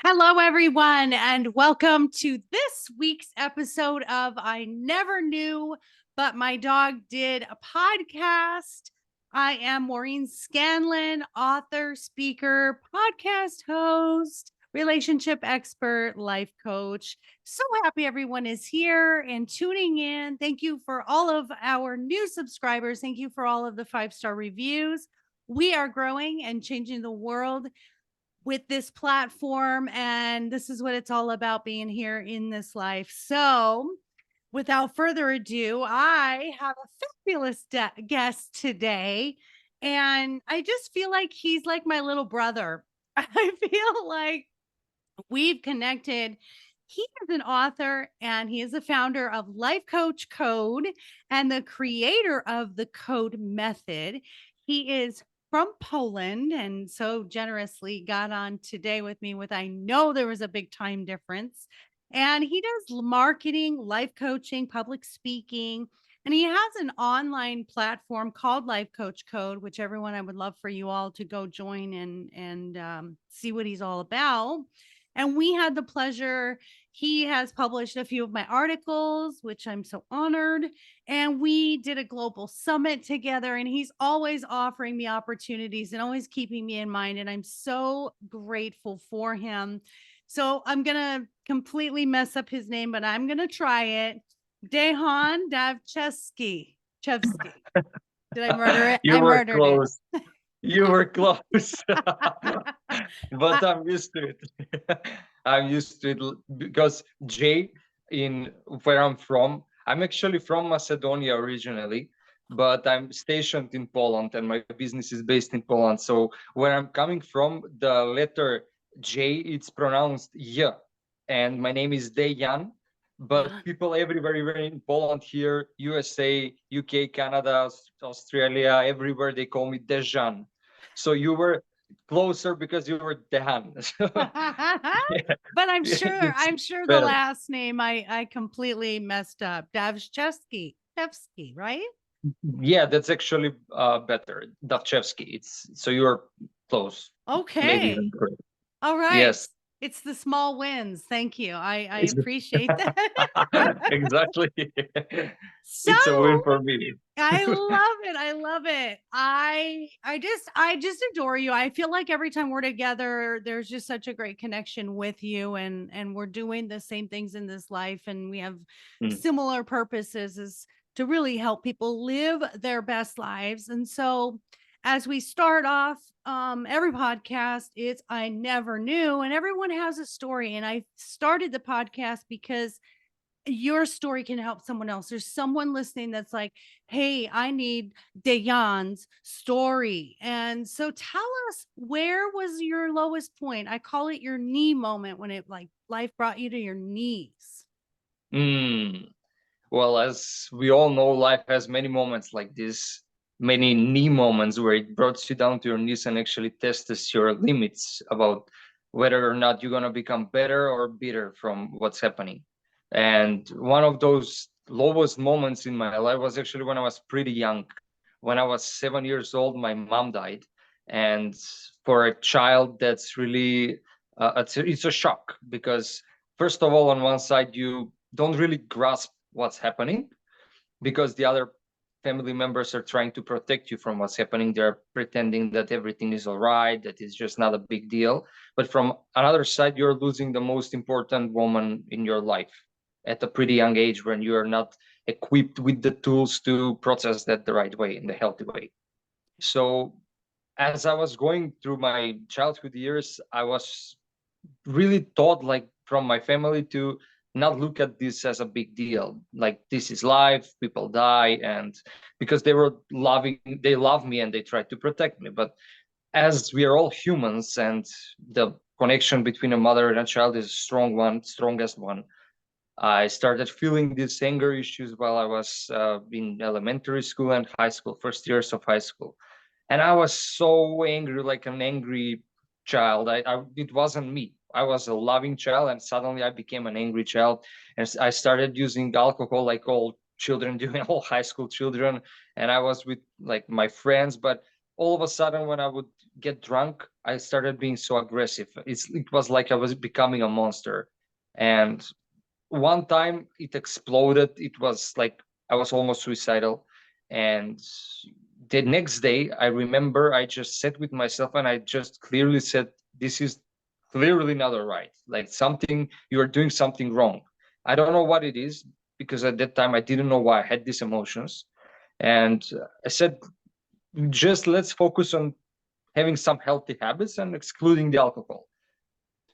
Hello, everyone, and welcome to this week's episode of I Never Knew, but My Dog Did a podcast. I am Maureen Scanlon, author, speaker, podcast host, relationship expert, life coach. So happy everyone is here and tuning in. Thank you for all of our new subscribers. Thank you for all of the 5-star reviews. We are growing and changing the world with this platform, and this is what it's all about, being here in this life. So without further ado, I have a fabulous guest today, and I just feel like he's like my little brother. I feel like we've connected. He is an author and he is the founder of Lifecoach Code and the creator of the Code Method. He is from Poland and so generously got on today with me I know there was a big time difference. And he does marketing, life coaching, public speaking, and he has an online platform called Lifecoach Code, which everyone, I would love for you all to go join and see what he's all about. And we had the pleasure, he has published a few of my articles, which I'm so honored. And we did a global summit together, and he's always offering me opportunities and always keeping me in mind. And I'm so grateful for him. So I'm going to completely mess up his name, but I'm going to try it. Dejan Davcevski. Did I murder it? You I were murdered close. it. You were close. But I- I'm used to it. I'm used to it because Jay, in where I'm from, I'm actually from Macedonia originally, but I'm stationed in Poland and my business is based in Poland. So where I'm coming from, the letter J, it's pronounced Y. And my name is Dejan. But people everywhere, even in Poland, here, USA, UK, Canada, Australia, everywhere, they call me Dejan. So you were closer because you were Dejan. But I'm It's sure the better. last name I completely messed up. Davcevski, right? Yeah, that's actually better. Davcevski. It's so you're close. Maybe even Okay. correct. All right. Yes. It's the small wins. Thank you. I It's appreciate that. exactly. So It's a win for me. I love it. I love it. I just adore you. I feel like every time we're together, there's just such a great connection with you, and we're doing the same things in this life, and we have Mm. similar purposes is to really help people live their best lives. And so as we start off every podcast, it's I never knew, and everyone has a story. And I started the podcast because your story can help someone else. There's someone listening that's like, hey, I need Dejan's story. And so tell us, where was your lowest point? I call it your knee moment, when it like life brought you to your knees. Mm. Well, as we all know, life has many moments like this, many knee moments where it brought you down to your knees and actually tests your limits about whether or not you're going to become better or bitter from what's happening. And one of those lowest moments in my life was actually when I was pretty young. When I was 7 years old, my mom died. And for a child, that's really, it's a shock because, first of all, on one side, you don't really grasp what's happening because the other family members are trying to protect you from what's happening. They're pretending that everything is all right, that it's just not a big deal. But from another side, you're losing the most important woman in your life at a pretty young age when you are not equipped with the tools to process that the right way, in the healthy way. So as I was going through my childhood years, I was really taught, like, from my family to not look at this as a big deal. Like, this is life, people die, and because they love me and they try to protect me. But as we are all humans and the connection between a mother and a child is a strong one, strongest one, I started feeling these anger issues while I was in elementary school and high school, first years of high school. And I was so angry, like an angry child. It wasn't me. I was a loving child, and suddenly I became an angry child. And I started using alcohol like all children do, all high school children. And I was with like my friends, but all of a sudden, when I would get drunk, I started being so aggressive. It was like I was becoming a monster. And one time it exploded. It was like I was almost suicidal. And the next day, I remember I just sat with myself and I just clearly said, this is clearly not all right. Like you are doing something wrong. I don't know what it is, because at that time I didn't know why I had these emotions. And I said, just let's focus on having some healthy habits and excluding the alcohol.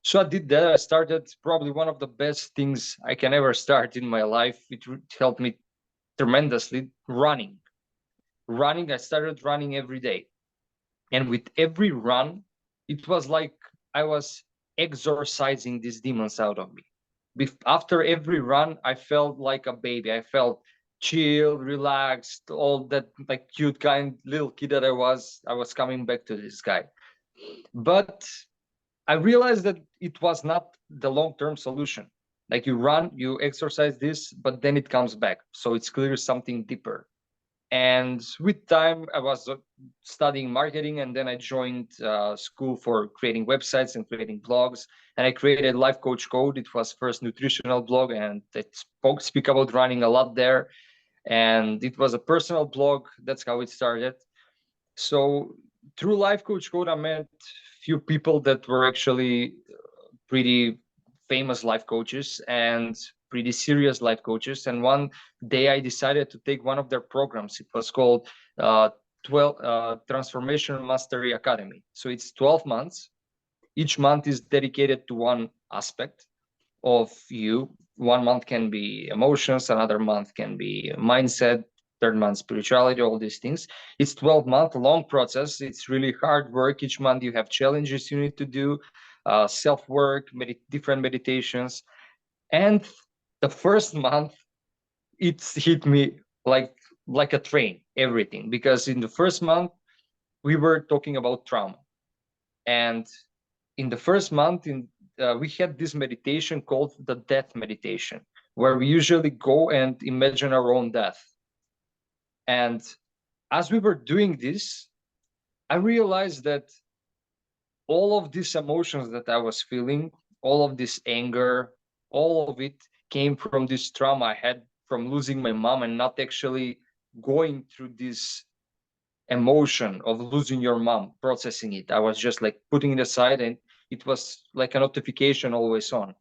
So I did that. I started probably one of the best things I can ever start in my life. It helped me tremendously. Running. I started running every day. And with every run, it was like I was exorcising these demons out of me. After every run, I felt like a baby. I felt chill, relaxed, all that like cute kind little kid that I was. I was coming back to this guy. But I realized that it was not the long-term solution. Like you run, you exercise this, but then it comes back. So it's clearly something deeper. And with time, I was studying marketing, and then I joined school for creating websites and creating blogs. And I created Lifecoach Code. It was first nutritional blog, and I speak about running a lot there. And it was a personal blog. That's how it started. So through Lifecoach Code, I met few people that were actually pretty famous life coaches and pretty serious life coaches. And one day I decided to take one of their programs. It was called 12 Transformation Mastery Academy. So it's 12 months. Each month is dedicated to one aspect of you. 1 month can be emotions, another month can be mindset, third month spirituality, all these things. It's 12-month long process. It's really hard work. Each month you have challenges you need to do, self-work, different meditations. And the first month, it's hit me like a train, everything. Because in the first month, we were talking about trauma. And in the first month, we had this meditation called the death meditation, where we usually go and imagine our own death. And as we were doing this, I realized that all of these emotions that I was feeling, all of this anger, all of it came from this trauma I had from losing my mom and not actually going through this emotion of losing your mom, processing it. I was just like putting it aside, and it was like a notification always on.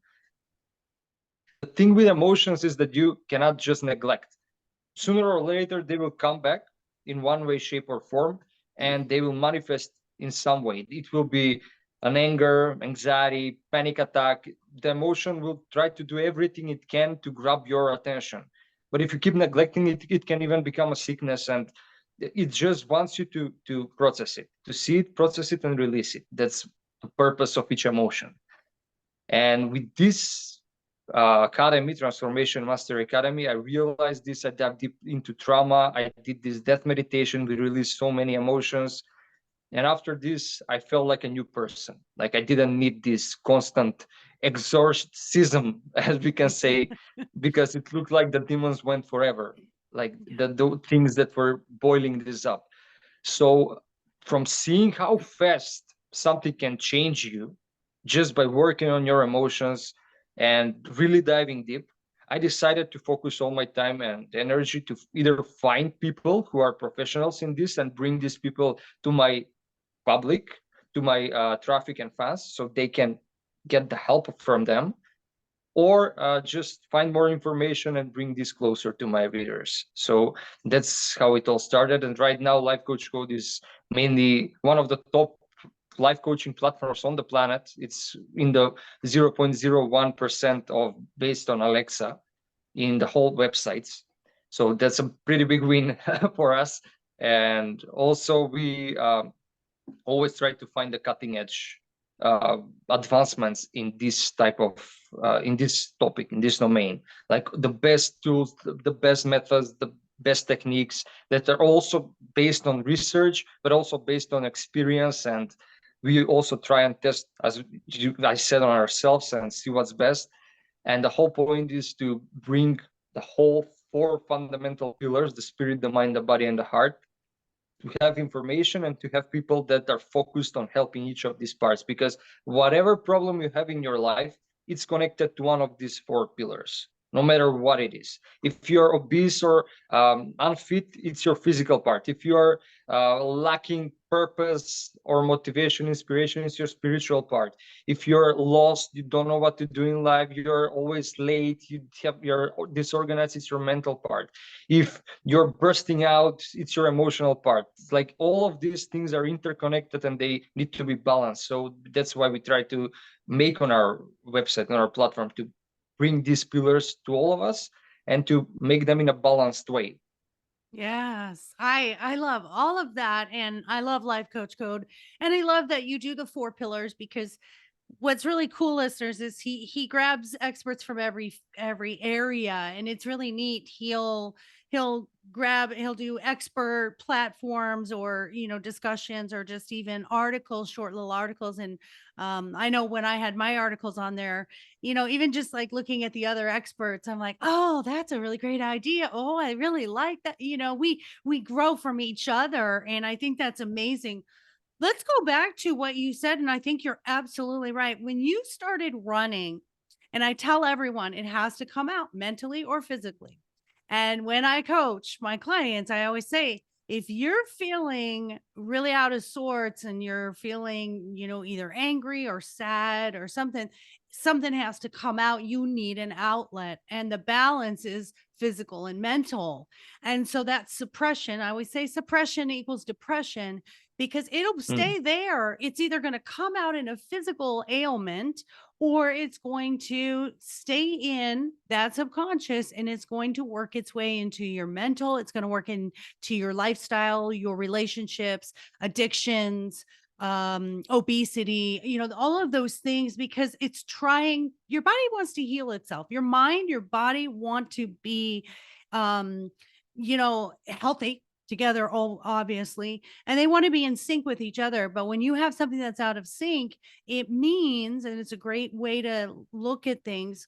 The thing with emotions is that you cannot just neglect. Sooner or later, they will come back in one way, shape, or form, and they will manifest in some way. It will be an anger, anxiety, panic attack. The emotion will try to do everything it can to grab your attention. But if you keep neglecting it, it can even become a sickness, and it just wants you to process it, to see it, process it, and release it. That's the purpose of each emotion. And with this academy, Transformation Mastery Academy, I realized this. I dived deep into trauma. I did this death meditation. We released so many emotions. And after this, I felt like a new person. Like I didn't need this constant exorcism, as we can say, because it looked like the demons went forever, like the things that were boiling this up. So from seeing how fast something can change you just by working on your emotions and really diving deep, I decided to focus all my time and energy to either find people who are professionals in this and bring these people to my public, to my traffic and fans, so they can get the help from them, or just find more information and bring this closer to my readers. So that's how it all started. And right now, Lifecoach Code is mainly one of the top life coaching platforms on the planet. It's in the 0.01% of based on Alexa in the whole websites. So that's a pretty big win for us. And also we always try to find the cutting edge advancements in this type of in this topic, in this domain, like the best tools, the best methods, the best techniques that are also based on research, but also based on experience. And we also try and test, as I said, on ourselves and see what's best. And the whole point is to bring the whole 4 fundamental pillars: the spirit, the mind, the body, and the heart, have information and to have people that are focused on helping each of these parts, because whatever problem you have in your life, it's connected to one of these four pillars, no matter what it is. If you're obese or unfit, it's your physical part. If you are lacking purpose or motivation, inspiration, it's your spiritual part. If you're lost, you don't know what to do in life, you're always late, you're disorganized, it's your mental part. If you're bursting out, it's your emotional part. It's like all of these things are interconnected and they need to be balanced. So that's why we try to make on our website, on our platform, to bring these pillars to all of us and to make them in a balanced way. Yes, I love all of that, and I love Life Coach Code, and I love that you do the four pillars, because what's really cool, listeners, is he grabs experts from every area, and it's really neat. He'll do expert platforms, or discussions, or just even articles, short little articles. And I know when I had my articles on there, even just like looking at the other experts, I'm like, oh, that's a really great idea. Oh, I really like that. We grow from each other, and I think that's amazing. Let's go back to what you said, and I think you're absolutely right. When you started running, and I tell everyone it has to come out mentally or physically. And when I coach my clients, I always say, if you're feeling really out of sorts and you're feeling, either angry or sad or something has to come out. You need an outlet, and the balance is physical and mental. And so that's suppression. I always say suppression equals depression, because it'll stay there. It's either going to come out in a physical ailment, or it's going to stay in that subconscious, and it's going to work its way into your mental. It's going to work into your lifestyle, your relationships, addictions, obesity, all of those things, because it's trying. Your body wants to heal itself. Your mind, your body want to be, um, healthy together, all obviously, and they want to be in sync with each other. But when you have something that's out of sync, it means, and it's a great way to look at things,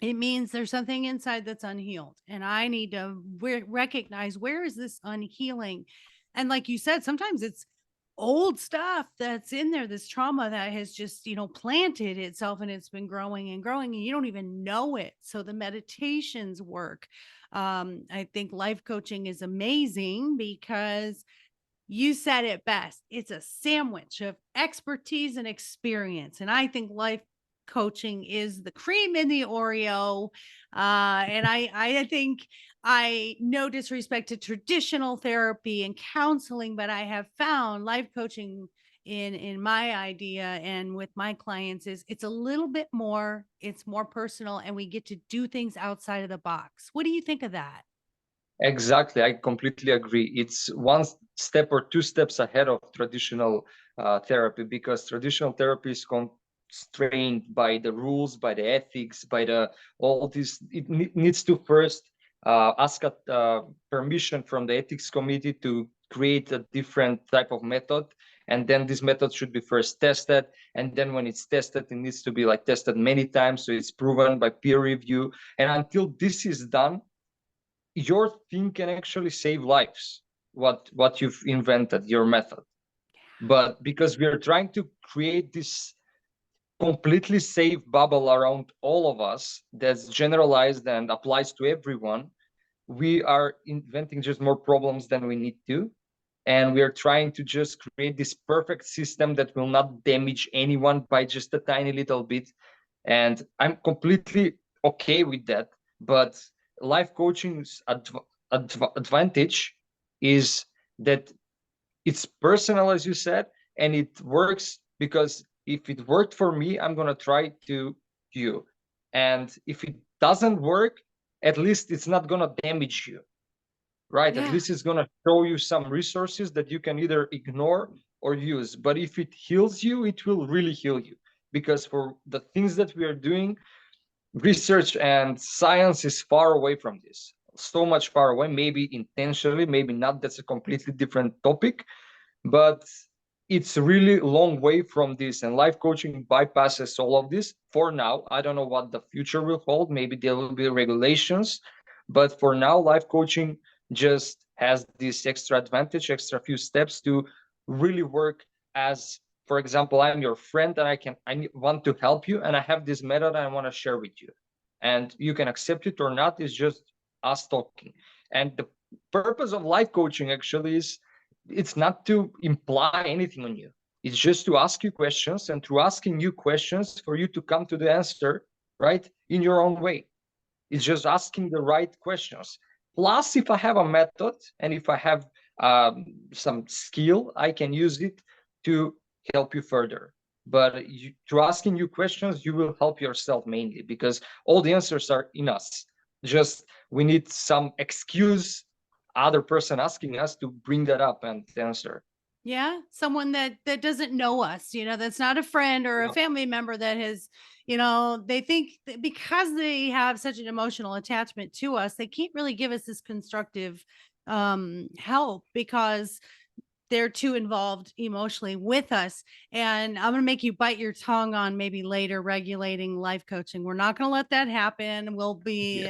it means there's something inside that's unhealed, and I need to recognize, where is this unhealing? And like you said, sometimes it's old stuff that's in there, this trauma that has just planted itself, and it's been growing and growing, and you don't even know it. So the meditations work. I think life coaching is amazing, because you said it best. It's a sandwich of expertise and experience. And I think life coaching is the cream in the Oreo. And I think, no disrespect to traditional therapy and counseling, but I have found life coaching in my idea and with my clients is, it's a little bit more, it's more personal, and we get to do things outside of the box. What do you think of that? Exactly, I completely agree. It's one step or two steps ahead of traditional therapy, because traditional therapy is constrained by the rules, by the ethics, by all this. It needs to first ask permission from the ethics committee to create a different type of method, and then this method should be first tested, and then when it's tested, it needs to be like tested many times, so it's proven by peer review. And until this is done, your thing can actually save lives, what you've invented, your method. But because we are trying to create this completely safe bubble around all of us that's generalized and applies to everyone, we are inventing just more problems than we need to. And we are trying to just create this perfect system that will not damage anyone by just a tiny little bit. And I'm completely okay with that. But life coaching's advantage is that it's personal, as you said, and it works, because if it worked for me, I'm going to try to you. And if it doesn't work, at least it's not going to damage you, right? At Yeah. least it's going to show you some resources that you can either ignore or use. But if it heals you, it will really heal you, because for the things that we are doing, research and science is far away from this, so much far away, maybe intentionally, maybe not. That's a completely different topic, but it's really long way from this, and life coaching bypasses all of this for now. I don't know what the future will hold. Maybe there will be regulations, but for now, life coaching just has this extra advantage, extra few steps to really work as, for example, I'm your friend and want to help you, and I have this method I want to share with you, and you can accept it or not. It's just us talking. And the purpose of life coaching actually is, it's not to imply anything on you. It's just to ask you questions, and through asking you questions for you to come to the answer, right, in your own way. It's just asking the right questions. Plus, if I have a method and if I have some skill, I can use it to help you further. But through asking you questions, you will help yourself mainly, because all the answers are in us. Just we need some excuse, other person asking us, to bring that up and answer. Yeah, someone that doesn't know us, that's not a friend or a family member that has, they think that because they have such an emotional attachment to us, they can't really give us this constructive help because they're too involved emotionally with us. And I'm going to make you bite your tongue on maybe later regulating life coaching. We're not going to let that happen. We'll be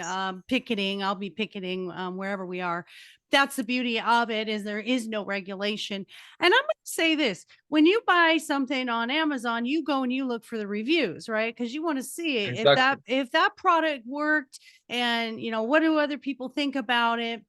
picketing. I'll be picketing wherever we are. That's the beauty of it, is there is no regulation. And I'm going to say this: when you buy something on Amazon, you go and you look for the reviews, right? Because you want to see Exactly. if that product worked, and what do other people think about it.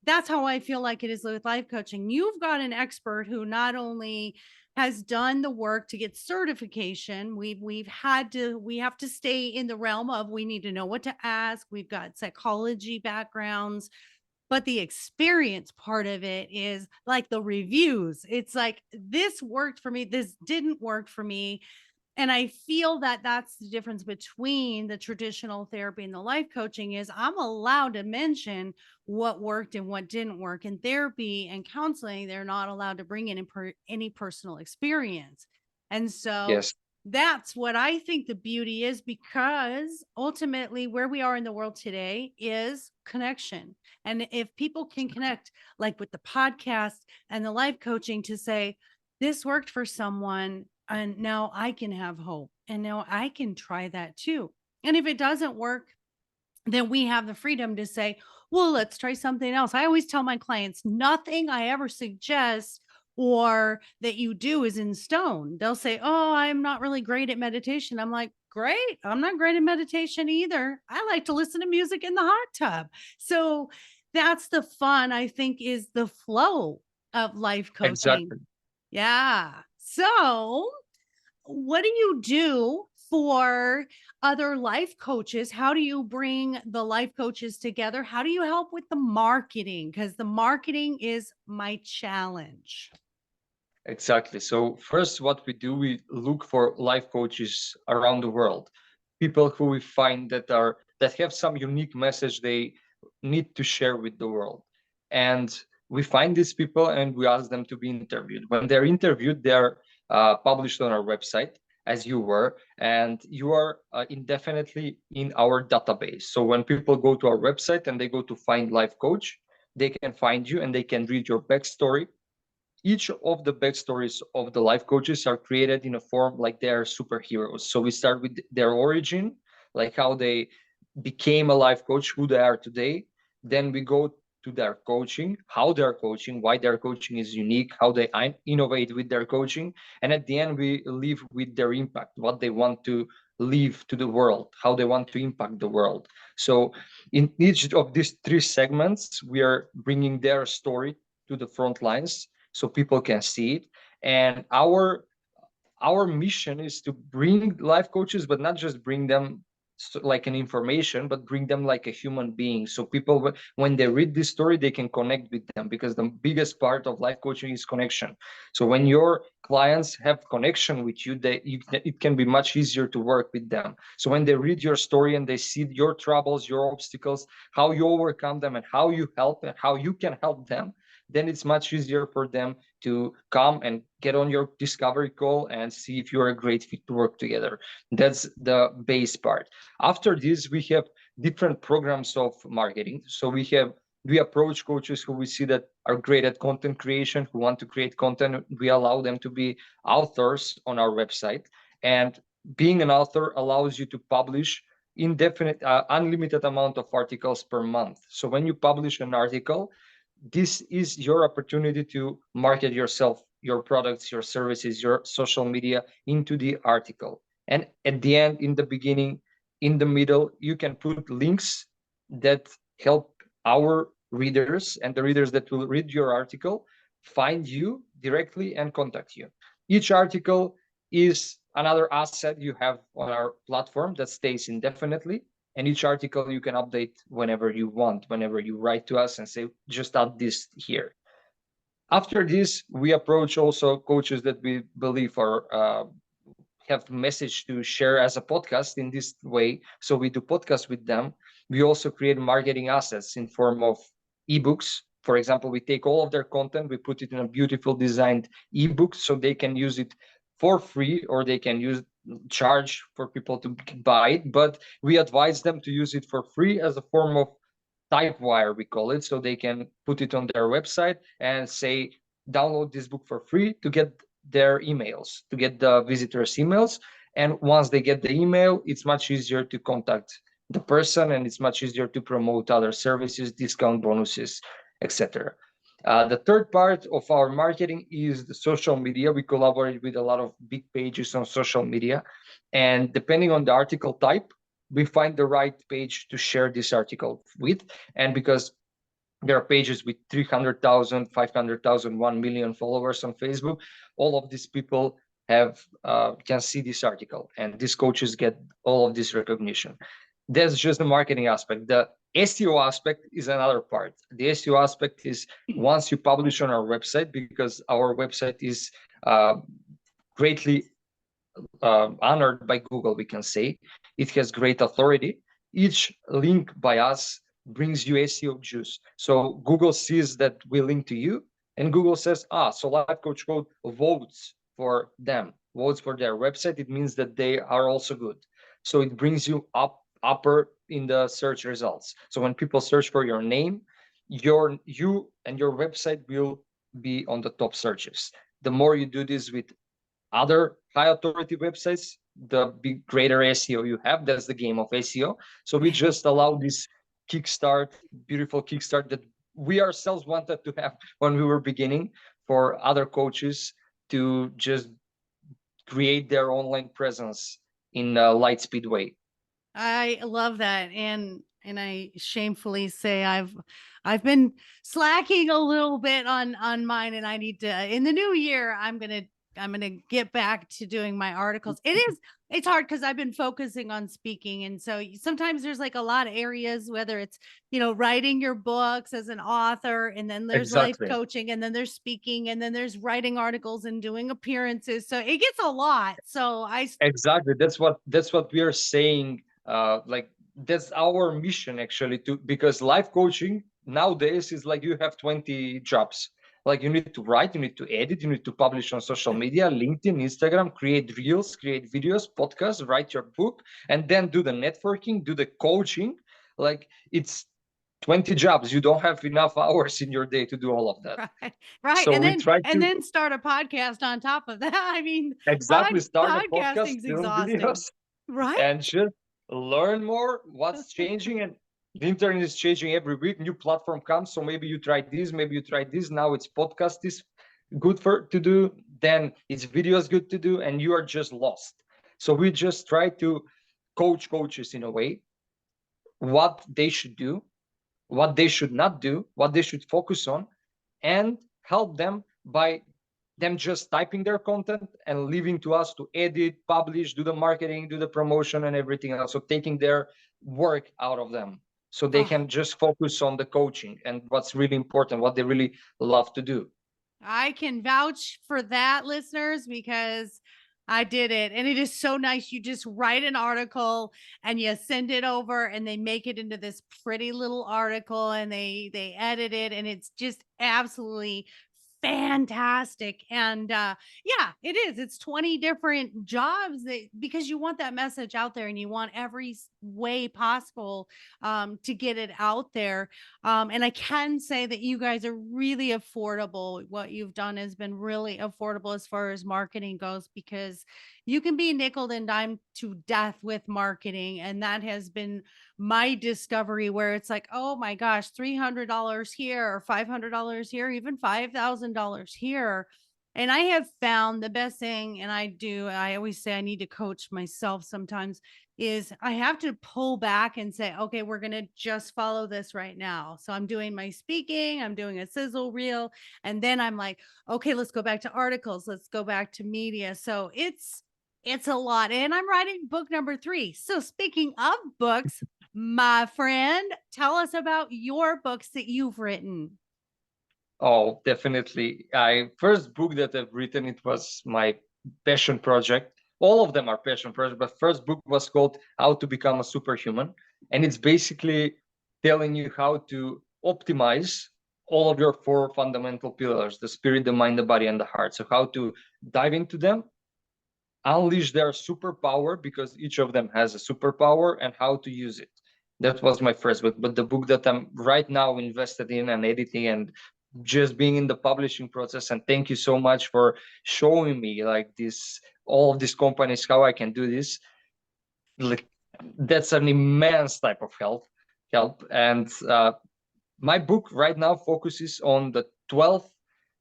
That's how I feel like it is with life coaching. You've got an expert who not only has done the work to get certification. We have to stay in the realm of, we need to know what to ask. We've got psychology backgrounds, but the experience part of it is like the reviews. It's like, this worked for me, this didn't work for me. And I feel that that's the difference between the traditional therapy and the life coaching, is I'm allowed to mention what worked and what didn't work. In therapy and counseling, they're not allowed to bring in any personal experience. And so Yes. that's what I think the beauty is, because ultimately where we are in the world today is connection. And if people can connect, like with the podcast and the life coaching, to say, this worked for someone, and now I can have hope, and now I can try that too. And if it doesn't work, then we have the freedom to say, well, let's try something else. I always tell my clients, nothing I ever suggest or that you do is in stone. They'll say, oh, I'm not really great at meditation. I'm like, great. I'm not great at meditation either. I like to listen to music in the hot tub. So that's the fun, I think, is the flow of life coaching. Exactly. Yeah. So what do you do for other life coaches? How do you bring the life coaches together? How do you help with the marketing? Because the marketing is my challenge. Exactly. So first, what we do, we look for life coaches around the world, people who we find that have some unique message they need to share with the world. And we find these people and we ask them to be interviewed. When they're interviewed, they're published on our website, as you were, and you are indefinitely in our database. So when people go to our website and they go to find life coach, they can find you and they can read your backstory. Each of the backstories of the life coaches are created in a form like they are superheroes. So we start with their origin, like how they became a life coach, who they are today. Then we go to their coaching, how they're coaching, why their coaching is unique, how they innovate with their coaching. And at the end, we leave with their impact, what they want to leave to the world, how they want to impact the world. So in each of these three segments, we are bringing their story to the front lines so people can see it. And our mission is to bring life coaches, but not just bring them like an information, but bring them like a human being. So people, when they read this story, they can connect with them, because the biggest part of life coaching is connection. So when your clients have connection with you, it can be much easier to work with them. So when they read your story and they see your troubles, your obstacles, how you overcome them, and how you help and how you can help them, then it's much easier for them to come and get on your discovery call and see if you're a great fit to work together. That's the base part. After this, we have different programs of marketing. So we approach coaches who we see that are great at content creation, who want to create content. We allow them to be authors on our website. And being an author allows you to publish indefinite, unlimited amount of articles per month. So when you publish an article, this is your opportunity to market yourself, your products, your services, your social media into the article. And at the end, in the beginning, in the middle, you can put links that help our readers and the readers that will read your article find you directly and contact you. Each article is another asset you have on our platform that stays indefinitely, and each article you can update whenever you want, whenever you write to us and say, just add this here. After this, we approach also coaches that we believe are have message to share as a podcast in this way. So we do podcasts with them. We also create marketing assets in form of ebooks. For example, we take all of their content, we put it in a beautiful designed ebook so they can use it for free, or they can use charge for people to buy it. But we advise them to use it for free as a form of type wire, we call it, so they can put it on their website and say, download this book for free to get their emails, to get the visitors' emails. And once they get the email, it's much easier to contact the person, and it's much easier to promote other services, discount bonuses, etc. The third part of our marketing is the social media. We collaborate with a lot of big pages on social media, and depending on the article type, we find the right page to share this article with. And because there are pages with 300,000, 500,000, 1 million followers on Facebook, all of these people have can see this article, and these coaches get all of this recognition. That's just the marketing aspect. The SEO aspect is another part. The SEO aspect is once you publish on our website, because our website is greatly honored by Google, we can say. It has great authority. Each link by us brings you SEO juice. So Google sees that we link to you, and Google says, so Lifecoach Code votes for them, votes for their website. It means that they are also good. So it brings you upper in the search results. So when people search for your name, you and your website will be on the top searches. The more you do this with other high authority websites, the big greater SEO you have. That's the game of SEO. So we just allow this kickstart, beautiful kickstart that we ourselves wanted to have when we were beginning, for other coaches to just create their online presence in a light speed way. I love that. And I shamefully say I've been slacking a little bit on mine, and I need to, in the new year, I'm gonna get back to doing my articles. It's hard because I've been focusing on speaking. And so sometimes there's like a lot of areas, whether it's, writing your books as an author, and then there's life Exactly. coaching, and then there's speaking, and then there's writing articles and doing appearances. So it gets a lot. So Exactly. That's what we are saying. Like that's our mission actually, to because life coaching nowadays is like you have 20 jobs. Like you need to write, you need to edit, you need to publish on social media, LinkedIn, Instagram, create reels, create videos, podcasts, write your book, and then do the networking, do the coaching. Like it's 20 jobs. You don't have enough hours in your day to do all of that. right. So And we then try and to then start a podcast on top of that. I mean, exactly start a podcast, podcasting's film exhausting, videos, right? and just learn more what's changing. And the internet is changing every week. New platform comes, so maybe you try this, maybe you try this. Now it's podcast is good for to do, then it's videos good to do, and you are just lost. So we just try to coach coaches in a way, what they should do, what they should not do, what they should focus on, and help them by them just typing their content and leaving to us to edit, publish, do the marketing, do the promotion, and everything else. So taking their work out of them so they Oh, can just focus on the coaching and what's really important, what they really love to do. I can vouch for that, listeners, because I did it. And it is so nice. You just write an article and you send it over, and they make it into this pretty little article, and they edit it, and it's just absolutely fantastic. And yeah, it is. It's 20 different jobs, because you want that message out there, and you want every way possible to get it out there. And I can say that you guys are really affordable. What you've done has been really affordable as far as marketing goes, because you can be nickeled and dimed to death with marketing. And that has been my discovery, where it's like, oh my gosh, $300 here or $500 here, even $5,000 here. And I have found the best thing, and I always say I need to coach myself sometimes, is I have to pull back and say, okay, we're going to just follow this right now. So I'm doing my speaking, I'm doing a sizzle reel, and then I'm like, okay, let's go back to articles, let's go back to media. So it's a lot. And I'm writing book number 3. So speaking of books, my friend, tell us about your books that you've written. Oh, definitely. I first book that I've written, it was my passion project. All of them are passion projects, but first book was called How to Become a Superhuman. And it's basically telling you how to optimize all of your 4 fundamental pillars, the spirit, the mind, the body, and the heart. So how to dive into them, unleash their superpower, because each of them has a superpower, and how to use it. That was my first book. But the book that I'm right now invested in and editing and just being in the publishing process, and thank you so much for showing me like this, all of these companies, how I can do this. Like, that's an immense type of help. And my book right now focuses on the 12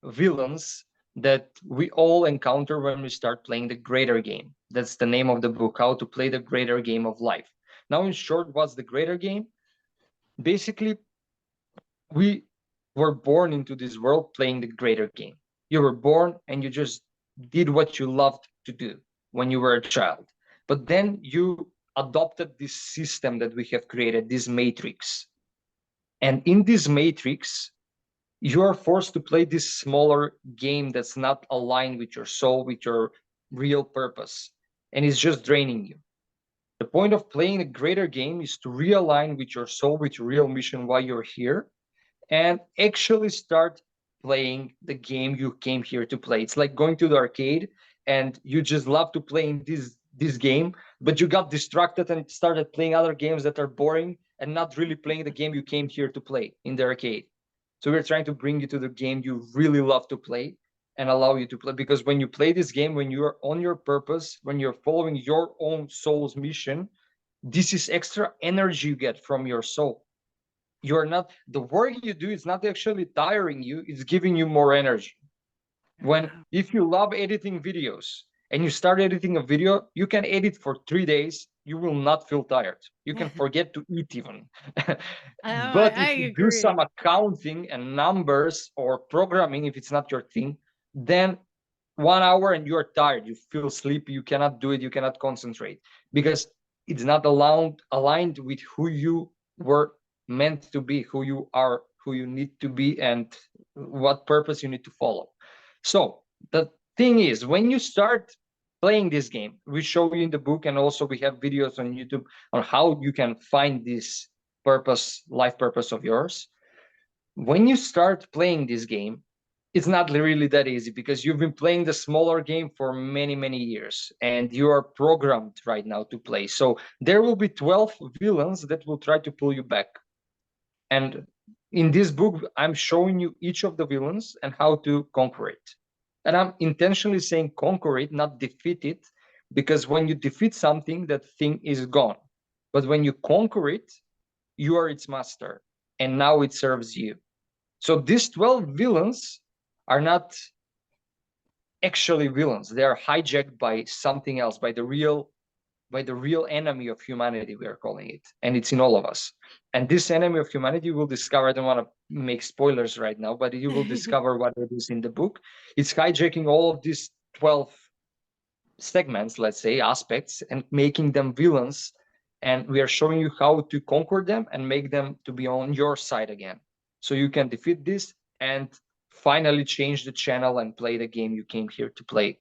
villains that we all encounter when we start playing the greater game. That's the name of the book, How to Play the Greater Game of Life. Now, in short, what's the greater game? Basically, we were born into this world playing the greater game. You were born and you just did what you loved to do when you were a child. But then you adopted this system that we have created, this matrix. And in this matrix, you are forced to play this smaller game that's not aligned with your soul, with your real purpose, and it's just draining you. The point of playing a greater game is to realign with your soul, with your real mission, why you're here, and actually start playing the game you came here to play. It's like going to the arcade and you just love to play in this game, but you got distracted and started playing other games that are boring and not really playing the game you came here to play in the arcade. So we're trying to bring you to the game you really love to play and allow you to play, because when you play this game, when you're on your purpose, when you're following your own soul's mission, this is extra energy you get from your soul. You're not, the work you do is not actually tiring you, it's giving you more energy. When, if you love editing videos and you start editing a video, you can edit for 3 days, you will not feel tired, you can forget to eat even. But I if you do some agree. accounting and numbers or programming, if it's not your thing, then 1 hour and you're tired, you feel sleepy, you cannot do it, you cannot concentrate, because it's not aligned with who you were meant to be, who you are, who you need to be, and what purpose you need to follow. So the thing is, when you start playing this game, we show you in the book, and also we have videos on YouTube on how you can find this purpose, life purpose of yours. When you start playing this game, it's not really that easy, because you've been playing the smaller game for many years and you are programmed right now to play. So there will be 12 villains that will try to pull you back. And in this book, I'm showing you each of the villains and how to conquer it. And I'm intentionally saying conquer it, not defeat it, because when you defeat something, that thing is gone. But when you conquer it, you are its master, and now it serves you. So these 12 villains are not actually villains. They are hijacked by something else, by the real enemy of humanity, we are calling it, and it's in all of us. And this enemy of humanity, you will discover, I don't want to make spoilers right now, but you will discover what it is in the book. It's hijacking all of these 12 segments, let's say, aspects, and making them villains, and we are showing you how to conquer them and make them to be on your side again, so you can defeat this and finally change the channel and play the game you came here to play.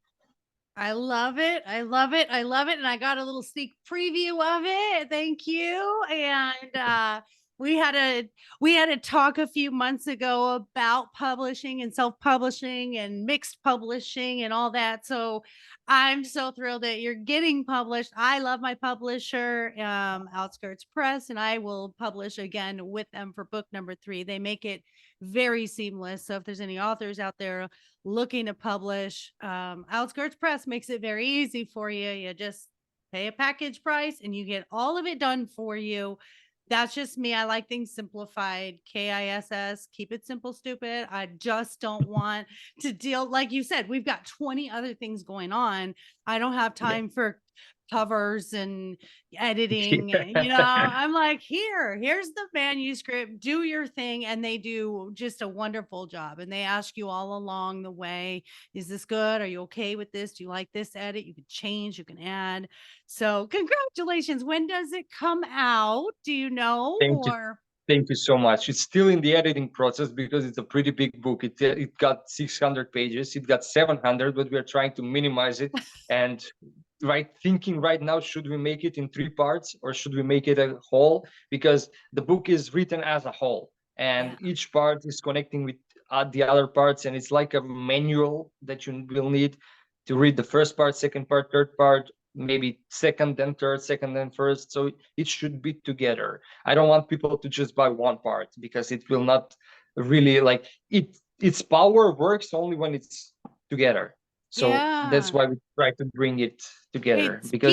I love it. I love it. I love it. And I got a little sneak preview of it. Thank you. And we had a talk a few months ago about publishing and self-publishing and mixed publishing and all that. So I'm so thrilled that you're getting published. I love my publisher, Outskirts Press, and I will publish again with them for book number 3. They make it very seamless. So if there's any authors out there looking to publish, Outskirts Press makes it very easy for you. You just pay a package price and you get all of it done for you. That's just me. I like things simplified. KISS, keep it simple, stupid. I just don't want to deal, like you said, we've got 20 other things going on. I don't have Yeah. time for covers and editing. Yeah. I'm like, here's the manuscript, do your thing. And they do just a wonderful job. And they ask you all along the way, is this good? Are you okay with this? Do you like this edit? You can change, you can add. So congratulations. When does it come out? Do you know? Thank you. Or Thank you so much. It's still in the editing process because it's a pretty big book. It got 600 pages. It got 700, but we're trying to minimize it. And thinking right now, should we make it in 3 parts or should we make it a whole? Because the book is written as a whole, and each part is connecting with the other parts, and it's like a manual that you will need to read the first part, second part, third part, maybe second then third, second then first. So it should be together. I don't want people to just buy one part because it will not really like it. Its power works only when it's together. So that's why we try to bring it together, it's because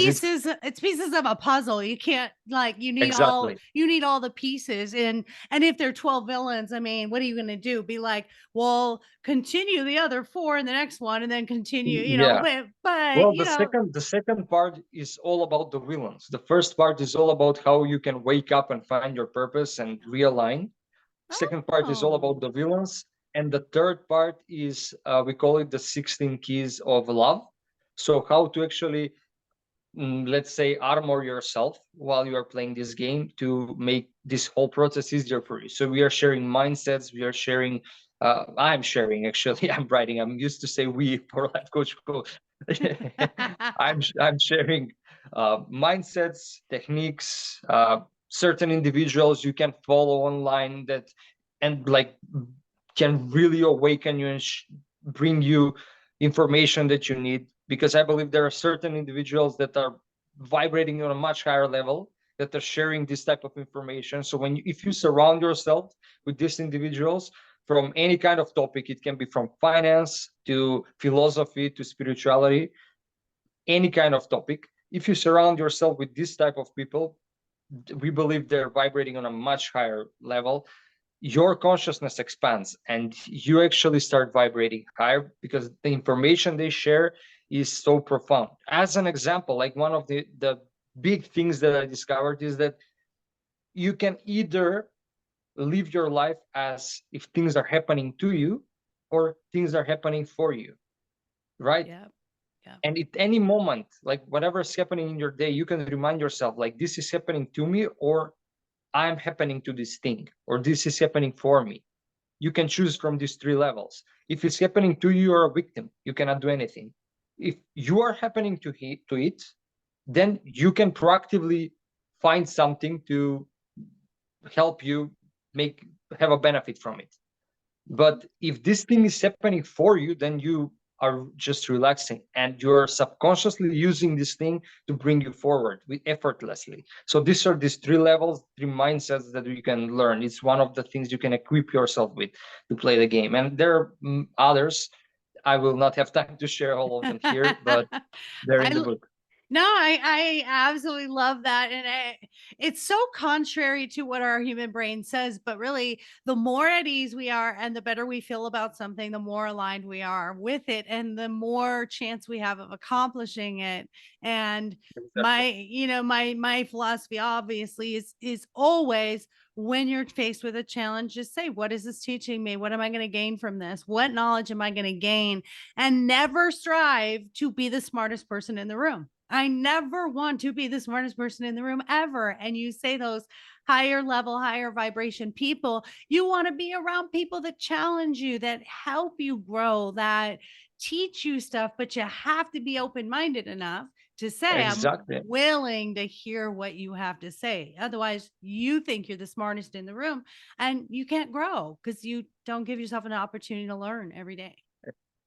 pieces of a puzzle. You can't, like, you need exactly all the pieces. And if there are 12 villains, I mean, what are you going to do? Be like, well, continue the other 4 in the next one and then continue, yeah. but Well, the second part is all about the villains. The first part is all about how you can wake up and find your purpose and realign. Second part is all about the villains, and the third part is we call it the 16 keys of love. So how to actually, let's say, armor yourself while you are playing this game to make this whole process easier for you. So we are sharing mindsets, we are sharing, I'm sharing actually, I'm used to say we for Lifecoach Code. I'm sharing mindsets, techniques, certain individuals you can follow online that and like can really awaken you and bring you information that you need, because I believe there are certain individuals that are vibrating on a much higher level that are sharing this type of information. So if you surround yourself with these individuals from any kind of topic, it can be from finance to philosophy to spirituality, any kind of topic. If you surround yourself with this type of people, we believe they're vibrating on a much higher level. Your consciousness expands and you actually start vibrating higher because the information they share is so profound. As an example, like one of the big things that I discovered is that you can either live your life as if things are happening to you or things are happening for you, right? yeah. And at any moment, like whatever is happening in your day, you can remind yourself like this is happening to me, or I'm happening to this thing, or this is happening for me. You can choose from these 3 levels. If it's happening to you, you're a victim. You cannot do anything. If you are happening to it, then you can proactively find something to help you have a benefit from it. But if this thing is happening for you, then you are just relaxing and you're subconsciously using this thing to bring you forward with effortlessly. So these 3 levels, 3 mindsets that you can learn. It's one of the things you can equip yourself with to play the game. And there are others. I will not have time to share all of them here, but they're in the book. No, I absolutely love that. And it's so contrary to what our human brain says, but really the more at ease we are and the better we feel about something, the more aligned we are with it and the more chance we have of accomplishing it. And my philosophy obviously is always, when you're faced with a challenge, just say, what is this teaching me? What am I going to gain from this? What knowledge am I going to gain? And never strive to be the smartest person in the room. I never want to be the smartest person in the room ever. And you say those higher level, higher vibration people, you want to be around people that challenge you, that help you grow, that teach you stuff, but you have to be open-minded enough to say, Exactly. I'm willing to hear what you have to say. Otherwise, you think you're the smartest in the room and you can't grow because you don't give yourself an opportunity to learn every day.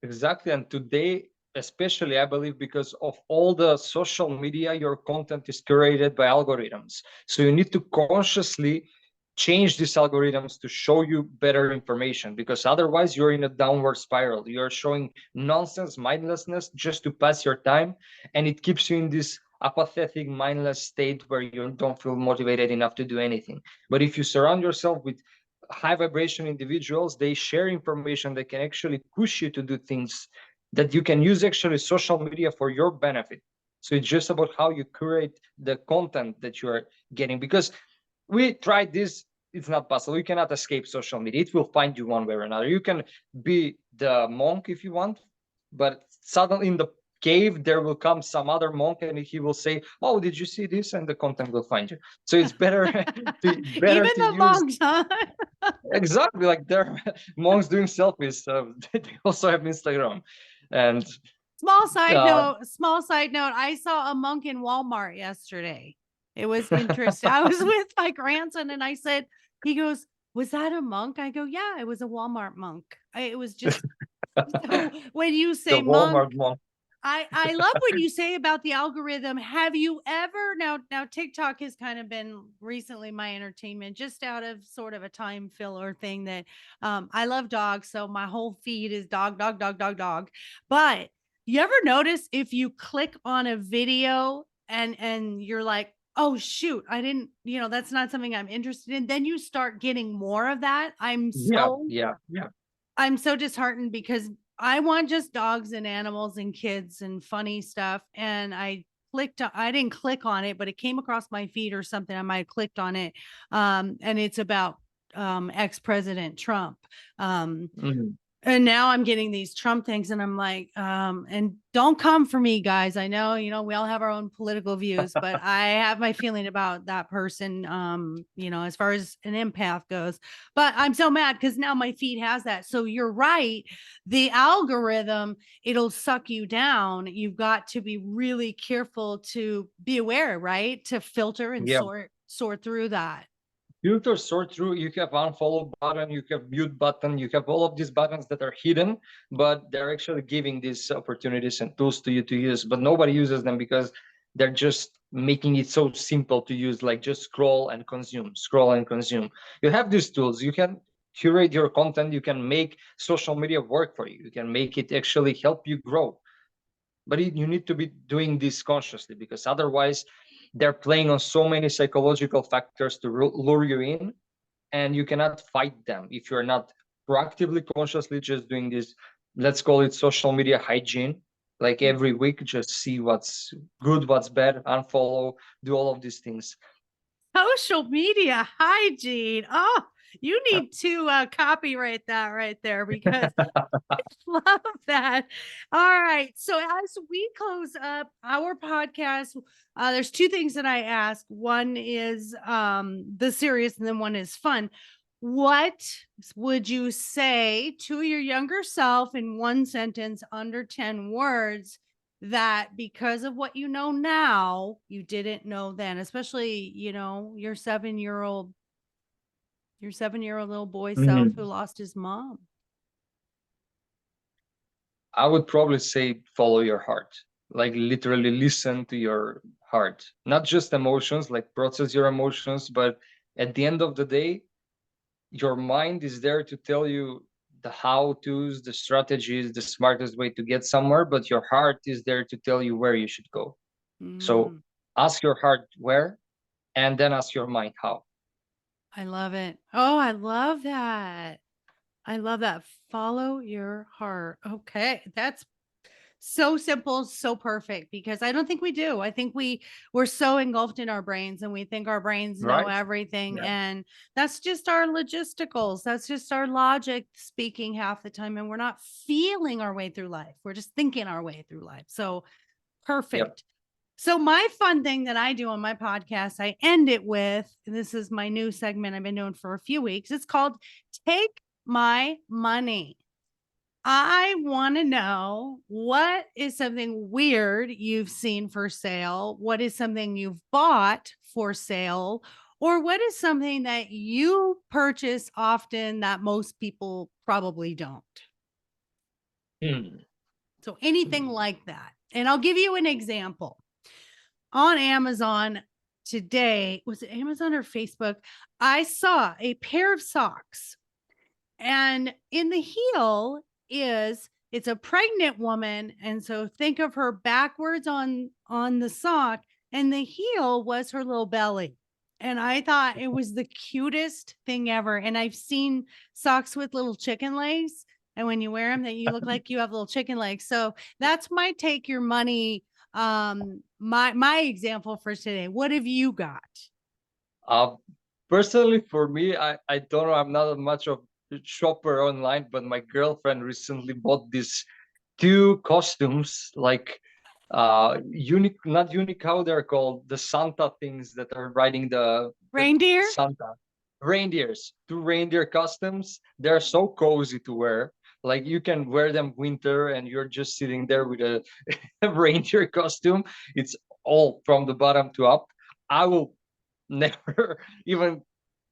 Exactly. And today, especially, I believe because of all the social media, your content is curated by algorithms. So you need to consciously change these algorithms to show you better information, because otherwise you're in a downward spiral. You're showing nonsense, mindlessness just to pass your time, and it keeps you in this apathetic, mindless state where you don't feel motivated enough to do anything. But if you surround yourself with high vibration individuals, they share information that can actually push you to do things that you can use actually social media for your benefit. So it's just about how you curate the content that you are getting, because we tried this. It's not possible. You cannot escape social media. It will find you one way or another. You can be the monk if you want, but suddenly in the cave there will come some other monk and he will say, oh, did you see this? And the content will find you. So it's better Even to the use monks, huh? exactly, like there are monks doing selfies. So they also have Instagram. And Small side note, I saw a monk in Walmart yesterday. It was interesting. I was with my grandson and I said, he goes, was that a monk? I go, yeah, it was a Walmart monk. It was just, so when you the say Walmart monk, monk. I love when you say about the algorithm. Have you ever, now TikTok has kind of been recently my entertainment, just out of sort of a time filler thing that I love dogs, so my whole feed is dog, dog, dog, dog, dog. But you ever notice if you click on a video and you're like, oh shoot, I didn't, that's not something I'm interested in, then you start getting more of that. Yeah. I'm so disheartened because I want just dogs and animals and kids and funny stuff. And I didn't click on it, but it came across my feed or something. I might have clicked on it. And it's about ex-President Trump. Mhm. And now I'm getting these Trump things and I'm like, and don't come for me, guys. I know, we all have our own political views, but I have my feeling about that person, as far as an empath goes. But I'm so mad because now my feed has that. So you're right. The algorithm, it'll suck you down. You've got to be really careful to be aware, right? To filter and Yeah. sort through that. Filter, sort through. You have unfollow button, you have mute button, you have all of these buttons that are hidden, but they're actually giving these opportunities and tools to you to use, but nobody uses them because they're just making it so simple to use, like just scroll and consume, scroll and consume. You have these tools, you can curate your content, you can make social media work for you, you can make it actually help you grow. But you need to be doing this consciously, because otherwise they're playing on so many psychological factors to lure you in, and you cannot fight them if you're not proactively, consciously just doing this, let's call it social media hygiene. Like every week, just see what's good, what's bad, unfollow, do all of these things. Social media hygiene. Oh, you need to copyright that right there because I love that. All right. So as we close up our podcast, there's two things that I ask. One is the serious, and then one is fun. What would you say to your younger self in one sentence under 10 words that because of what you know now, you didn't know then, especially, your 7-year-old little boy self who lost his mom? I would probably say follow your heart, like literally listen to your heart, not just emotions, like process your emotions, but at the end of the day, your mind is there to tell you the how to's, the strategies, the smartest way to get somewhere, but your heart is there to tell you where you should go. So ask your heart where, and then ask your mind how. I love it. Oh, I love that. I love that. Follow your heart. Okay. That's so simple, so perfect, because I don't think we do. I think we're so engulfed in our brains and we think our brains know Right? everything. Yeah. And that's just our logisticals. That's just our logic speaking half the time. And we're not feeling our way through life. We're just thinking our way through life. So perfect. Yep. So my fun thing that I do on my podcast, I end it with, this is my new segment I've been doing for a few weeks. It's called Take My Money. I want to know, what is something weird you've seen for sale? What is something you've bought for sale? Or what is something that you purchase often that most people probably don't? So anything like that. And I'll give you an example. On Amazon, today. Was it Amazon or Facebook? I saw a pair of socks, and in the heel it's a pregnant woman, and so think of her backwards on the sock, and the heel was her little belly. And I thought it was the cutest thing ever. And I've seen socks with little chicken legs, and when you wear them, that you look like you have little chicken legs. So that's my take your money, my example for today. What have you got? Personally, for me, I don't know. I'm not much of a shopper online, but my girlfriend recently bought these two costumes, like unique, not unique, how they're called, the Santa things that are riding the Reindeer? Santa reindeers, two reindeer costumes. They're so cozy to wear. Like you can wear them winter and you're just sitting there with a reindeer costume. It's all from the bottom to up. I will never even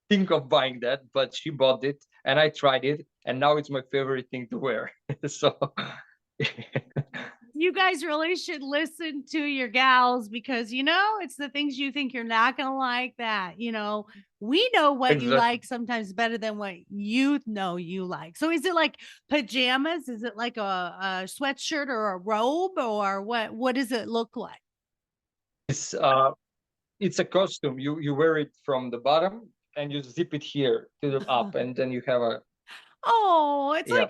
think of buying that, but she bought it and I tried it, and now it's my favorite thing to wear. So You guys really should listen to your gals, because it's the things you think you're not going to like that, we know what you exactly. like sometimes better than what you know you like. So is it like pajamas? Is it like a sweatshirt or a robe, or what does it look like? It's a costume. You wear it from the bottom and you zip it here to the up, and then you have a Oh, yeah.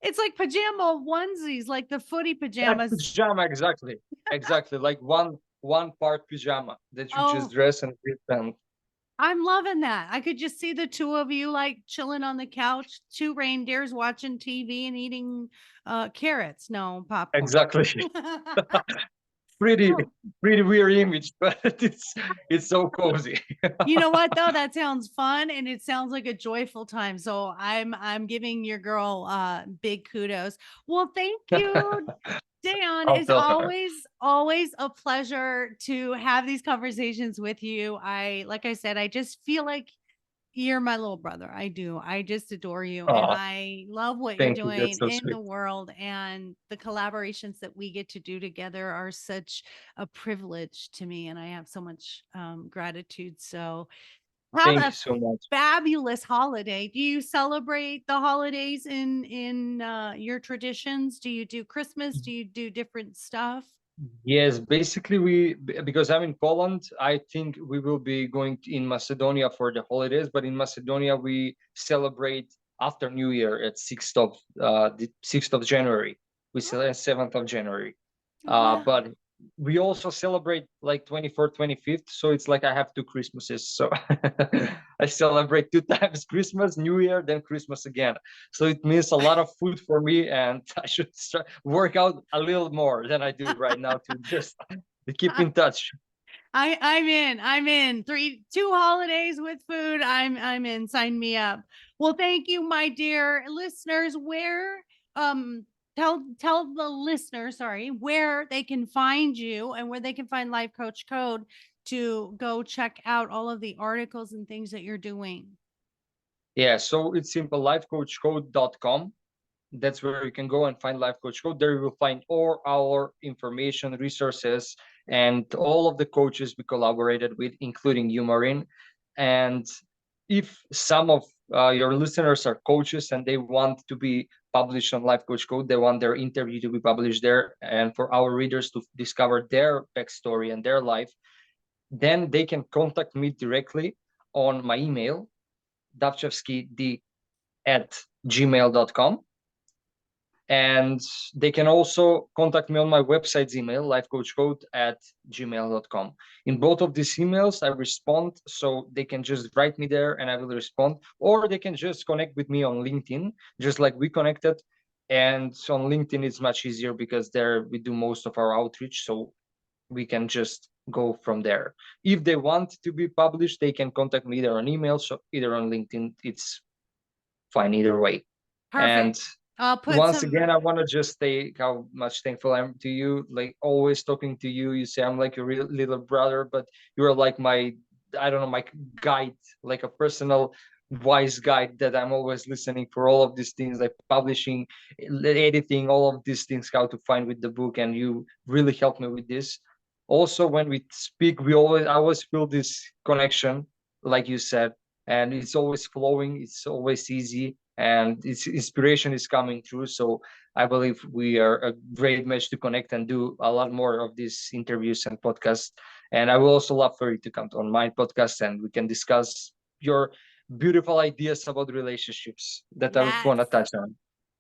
it's like pajama onesies, like the footy Like pajamas. pajama, exactly, like one part pajama that you just Oh, dress and zip, and I'm loving that. I could just see the two of you like chilling on the couch, two reindeers watching TV and eating carrots. No, popcorn. exactly. pretty Oh, pretty weird image, but it's so cozy. you know what though? That sounds fun, and it sounds like a joyful time. So I'm giving your girl big kudos. Well, thank you, Dejan. I'll It's tell her. always a pleasure to have these conversations with you. Like I said, I just feel like you're my little brother. I do. I just adore you. And Oh, I love what you're thank you. That's doing so in sweet. the world. And the collaborations that we get to do together are such a privilege to me. And I have so much gratitude. So have Thank a you so much. fabulous holiday. Do you celebrate the holidays in your traditions? Do you do Christmas? Do you do different stuff? Yes, basically because I'm in Poland, I think we will be going in Macedonia for the holidays, but in Macedonia we celebrate after New Year at 6th of January. We celebrate 7th of January. Wow. But we also celebrate like 24th, 25th, so it's like I have two Christmases. So I celebrate two times, Christmas, New Year, then Christmas again. So it means a lot of food for me, and I should work out a little more than I do right now to just to keep in touch. I'm in. Two holidays with food. I'm in. Sign me up. Well, thank you, my dear listeners. Where tell the listeners, sorry, where they can find you and where they can find Life Coach Code to go check out all of the articles and things that you're doing. Yeah, so it's simple, lifecoachcode.com. That's where you can go and find Lifecoach Code. There you will find all our information, resources, and all of the coaches we collaborated with, including you, Maureen. And if some of your listeners are coaches and they want to be published on Lifecoach Code, they want their interview to be published there, and for our readers to discover their backstory and their life, then they can contact me directly on my email, davcevskid@gmail.com. And they can also contact me on my website's email, lifecoachcode@gmail.com. In both of these emails, I respond, so they can just write me there and I will respond. Or they can just connect with me on LinkedIn, just like we connected. And on LinkedIn, it's much easier because there we do most of our outreach. So we can just go from there. If they want to be published, they can contact me either on email, so either on LinkedIn. It's fine either way. And Perfect. I'll put once some. again, I want to just say how much thankful I am to you. Like always talking to you, you say I'm like your real little brother, but you're like my, I don't know, my guide, like a personal wise guide that I'm always listening for all of these things, like publishing, editing, all of these things, how to find with the book. And you really helped me with this. Also, when we speak, I always feel this connection, like you said, and it's always flowing, it's always easy, and its inspiration is coming through. So I believe we are a great match to connect and do a lot more of these interviews and podcasts. And I will also love for you to come on my podcast and we can discuss your beautiful ideas about relationships that I Yes. want to touch on.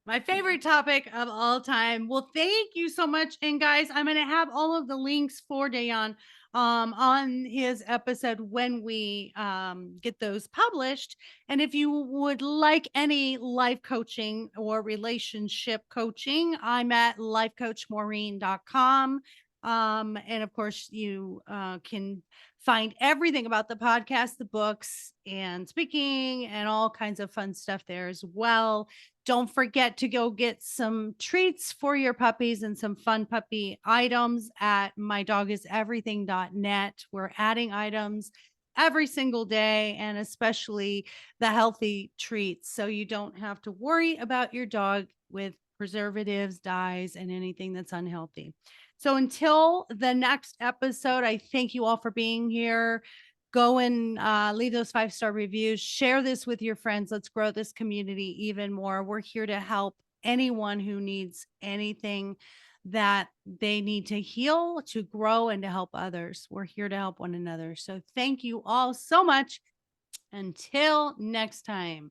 My favorite topic of all time. Well, thank you so much. And guys, I'm going to have all of the links for Dejan on his episode when we get those published. And if you would like any life coaching or relationship coaching, I'm at lifecoachmaureen.com. And of course, you can find everything about the podcast, the books, and speaking, and all kinds of fun stuff there as well. Don't forget to go get some treats for your puppies and some fun puppy items at mydogiseverything.net. We're adding items every single day, and especially the healthy treats, so you don't have to worry about your dog with preservatives, dyes, and anything that's unhealthy. So until the next episode, I thank you all for being here. Go and leave those 5-star reviews. Share this with your friends. Let's grow this community even more. We're here to help anyone who needs anything that they need to heal, to grow, and to help others. We're here to help one another. So thank you all so much. Until next time.